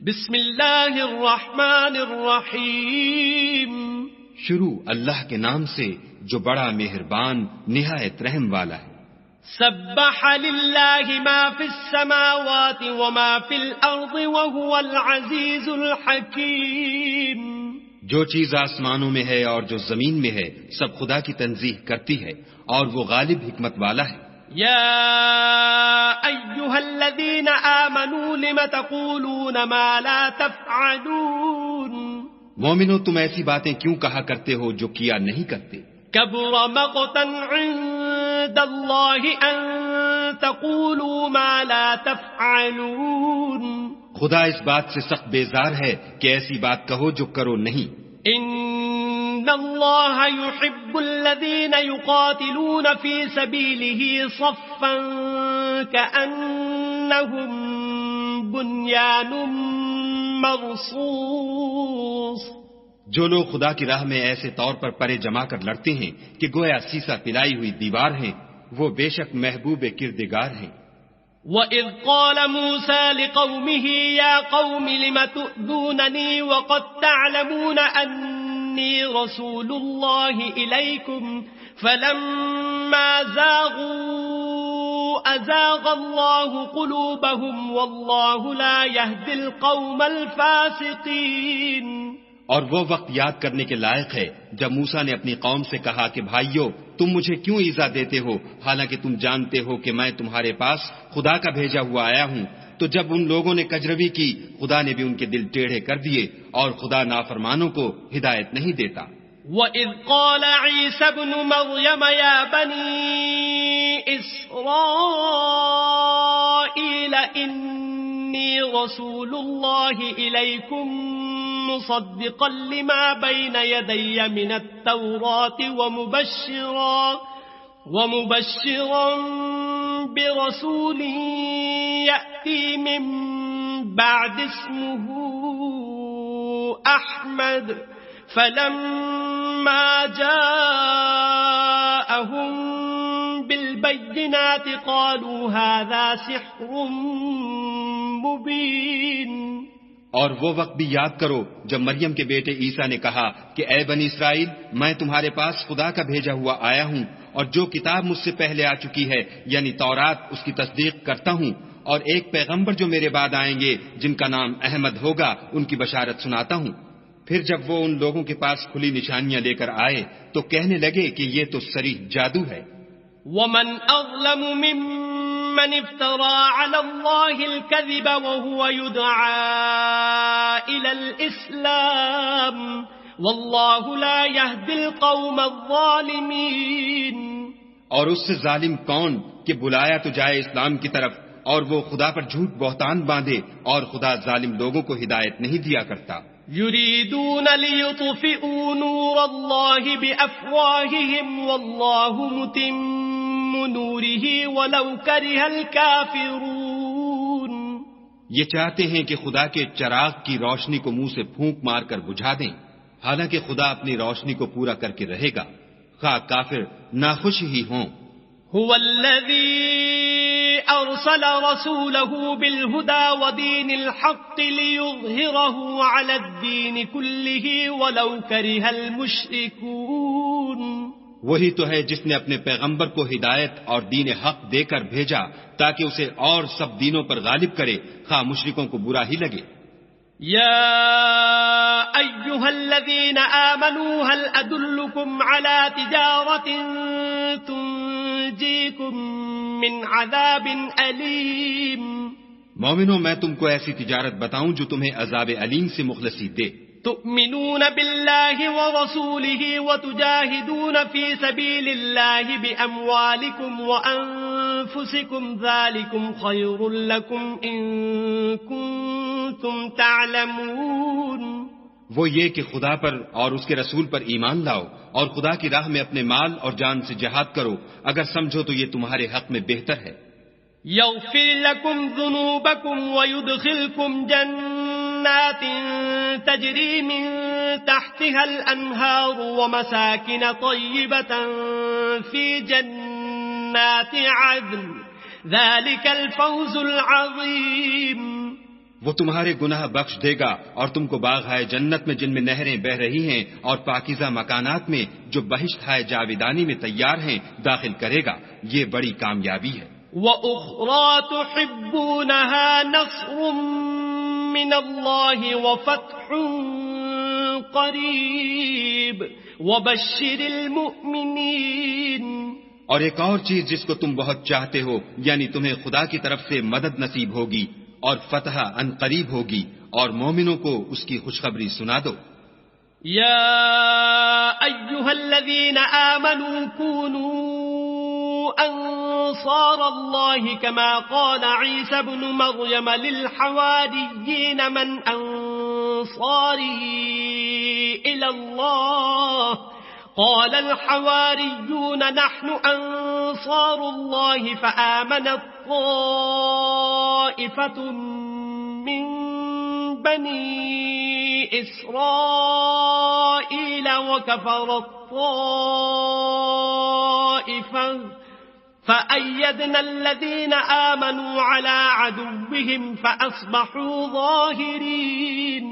بسم اللہ الرحمن الرحیم. شروع اللہ کے نام سے جو بڑا مہربان نہایت رحم والا ہے. سبح للہ ما فی السماوات وما فی الارض وهو العزیز الحکیم. جو چیز آسمانوں میں ہے اور جو زمین میں ہے سب خدا کی تنزیح کرتی ہے اور وہ غالب حکمت والا ہے. یا ایھا الذین آمنوا لم تقولون ما لا تفعلون. مومنو تم ایسی باتیں کیوں کہا کرتے ہو جو کیا نہیں کرتے. کبر مقتا عند اللہ ان تقولوا ما لا تفعلون. خدا اس بات سے سخت بیزار ہے کہ ایسی بات کہو جو کرو نہیں. ان اللہ يحب الذین یقاتلون فی سبیلہ صفا کأنہم بنیان مرصوص. جو لوگ خدا کی راہ میں ایسے طور پر پرے جما کر لڑتے ہیں کہ گویا سیسا پلائی ہوئی دیوار ہیں وہ بے شک محبوب کردگار ہیں. وَإِذْ قَالَ مُوسَى لِقَوْمِهِ يَا قَوْمِ لِمَ تُؤْذُونَنِي وَقَدْ تَعْلَمُونَ أَنِّي رَسُولُ اللَّهِ إِلَيْكُمْ فَلَمَّا زَاغُوا أَزَاغَ اللَّهُ قُلُوبَهُمْ وَاللَّهُ لَا يَهْدِي الْقَوْمَ الْفَاسِقِينَ. اور وہ وقت یاد کرنے کے لائق ہے جب موسیٰ نے اپنی قوم سے کہا کہ بھائیو تم مجھے کیوں ایذا دیتے ہو حالانکہ تم جانتے ہو کہ میں تمہارے پاس خدا کا بھیجا ہوا آیا ہوں. تو جب ان لوگوں نے کجروی کی خدا نے بھی ان کے دل ٹیڑھے کر دیے اور خدا نافرمانوں کو ہدایت نہیں دیتا. وَإِذْ قَالَ عِيسَى ابْنُ مَرْيَمَ يَا بَنِي إِسْرَائِيلَ إِنِّي رَسُولُ اللَّهِ إِلَيْكُمْ مصدقا لما بين يدي من التوراة ومبشرا برسول يأتي من بعد اسمه أحمد فلما جاءهم بالبينات قالوا هذا سحر مبين. اور وہ وقت بھی یاد کرو جب مریم کے بیٹے عیسیٰ نے کہا کہ اے بنی اسرائیل میں تمہارے پاس خدا کا بھیجا ہوا آیا ہوں اور جو کتاب مجھ سے پہلے آ چکی ہے یعنی تورات اس کی تصدیق کرتا ہوں اور ایک پیغمبر جو میرے بعد آئیں گے جن کا نام احمد ہوگا ان کی بشارت سناتا ہوں. پھر جب وہ ان لوگوں کے پاس کھلی نشانیاں لے کر آئے تو کہنے لگے کہ یہ تو صریح جادو ہے. ومن اظلم ممن افترى على الله الكذب وهو يدعى الى الاسلام والله لا يهدي القوم الظالمين. اور اس سے ظالم کون کہ بلایا تو جائے اسلام کی طرف اور وہ خدا پر جھوٹ بہتان باندھے اور خدا ظالم لوگوں کو ہدایت نہیں دیا کرتا. يريدون ليطفئوا نور الله بأفواههم والله متم نوره ولو كره الكافرون. یہ چاہتے ہیں کہ خدا کے چراغ کی روشنی کو منہ سے پھونک مار کر بجھا دیں حالانکہ خدا اپنی روشنی کو پورا کر کے رہے گا خواہ کافر ناخوش ہی ہوں. هو الذي أرسل رسوله بالهدى ودين الحق ليظهره على الدين كله ولو كره المشركون. وہی تو ہے جس نے اپنے پیغمبر کو ہدایت اور دین حق دے کر بھیجا تاکہ اسے اور سب دینوں پر غالب کرے خواہ مشرکوں کو برا ہی لگے. يا أيها الذين آمنوا هل أدلكم على تجارة تنجيكم من عذاب أليم. مومنو میں تم کو ایسی تجارت بتاؤں جو تمہیں عذاب علیم سے مخلصی دے. تؤمنون بالله ورسوله وتجاهدون في سبيل الله بأموالكم وأنفسكم ذلكم خير لكم إن كنتم تعلمون. وہ یہ کہ خدا پر اور اس کے رسول پر ایمان لاؤ اور خدا کی راہ میں اپنے مال اور جان سے جہاد کرو اگر سمجھو تو یہ تمہارے حق میں بہتر ہے. يغفر لكم ذنوبكم ويدخلكم جنات تجري من تحتها الأنهار ومساكن طيبة في جنات عدن ذلك الفوز العظيم. وہ تمہارے گناہ بخش دے گا اور تم کو باغ ہے جنت میں جن میں نہریں بہ رہی ہیں اور پاکیزہ مکانات میں جو بہشت ہے جاویدانی میں تیار ہیں داخل کرے گا. یہ بڑی کامیابی ہے. وَأُخْرَى تُحِبُّونَهَا نَصْرٌ مِّنَ اللَّهِ وَفَتْحٌ قَرِيبٌ وَبَشِّرِ الْمُؤْمِنِينَ. اور ایک اور چیز جس کو تم بہت چاہتے ہو یعنی تمہیں خدا کی طرف سے مدد نصیب ہوگی اور فتح ان قریب ہوگی اور مومنوں کو اس کی خوشخبری سنا دو. يا أيها الذين آمنوا كونوا أنصار الله كما قال عيسى بن مريم للحواريين من أنصاري إلى الله قال الحواريون نحن أنصار الله فآمنت طائفة من بني إسرائيل وكفرت طائفة فأيدنا الذين آمنوا على عدوهم فأصبحوا ظاهرين.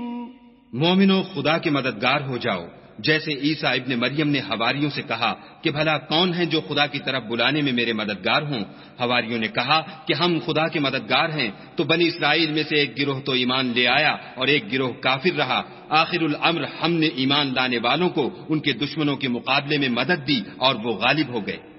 مومنو خدا کے مددگار ہو جاؤ جیسے عیسیٰ ابن مریم نے حواریوں سے کہا کہ بھلا کون ہیں جو خدا کی طرف بلانے میں میرے مددگار ہوں. حواریوں نے کہا کہ ہم خدا کے مددگار ہیں. تو بنی اسرائیل میں سے ایک گروہ تو ایمان لے آیا اور ایک گروہ کافر رہا. آخر الامر ہم نے ایمان لانے والوں کو ان کے دشمنوں کے مقابلے میں مدد دی اور وہ غالب ہو گئے.